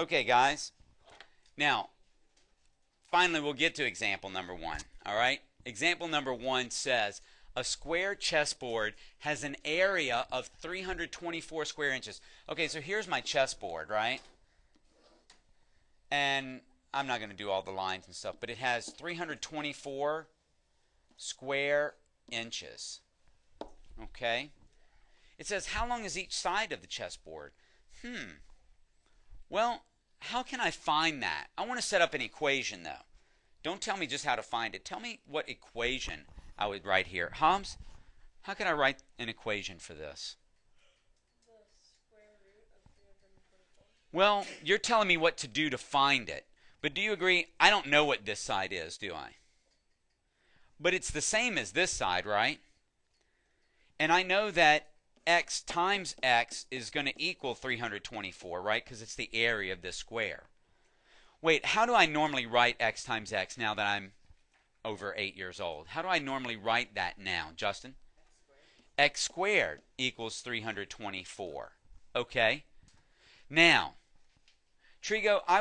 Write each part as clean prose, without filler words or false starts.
Okay, guys. Now, finally, we'll get to example number 1. All right? Example number 1 says a square chessboard has an area of 324 square inches. Okay, so here's my chessboard, right? And I'm not going to do all the lines and stuff, but it has 324 square inches. Okay? It says, how long is each side of the chessboard? Well, how can I find that? I want to set up an equation, though. Don't tell me just how to find it. Tell me what equation I would write here. Hams, how can I write an equation for this? The square root of 324. Well, you're telling me what to do to find it. But do you agree? I don't know what this side is, do I? But it's the same as this side, right? And I know that x times x is going to equal 324, right? Because it's the area of this square. Wait, how do I normally write x times x now that I'm over 8 years old? How do I normally write that now, Justin? X squared equals 324. Okay? Now, Trigo, I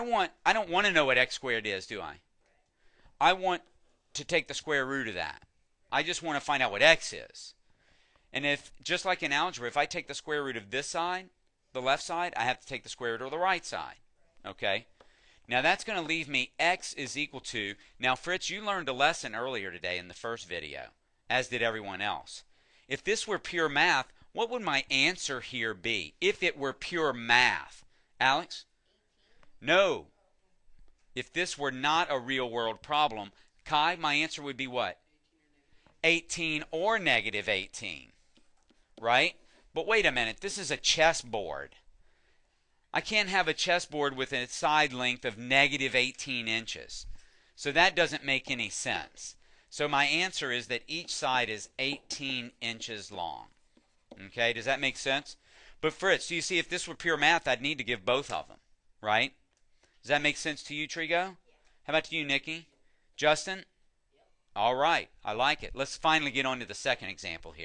don't want to know what x squared is, do I? I want to take the square root of that. I just want to find out what x is. And if, just like in algebra, if I take the square root of this side, the left side, I have to take the square root of the right side. Okay? Now that's going to leave me x is equal to, now Fritz, you learned a lesson earlier today in the first video, as did everyone else. If this were pure math, what would my answer here be? If it were pure math. Alex? No. If this were not a real world problem, Kai, my answer would be what? 18 or negative 18. Right? But wait a minute, this is a chessboard. I can't have a chessboard with a side length of negative 18 inches. So that doesn't make any sense. So my answer is that each side is 18 inches long. Okay, does that make sense? But Fritz, do you see, if this were pure math, I'd need to give both of them, right? Does that make sense to you, Trigo? Yeah. How about to you, Nikki? Justin? Yep. All right, I like it. Let's finally get on to the second example here.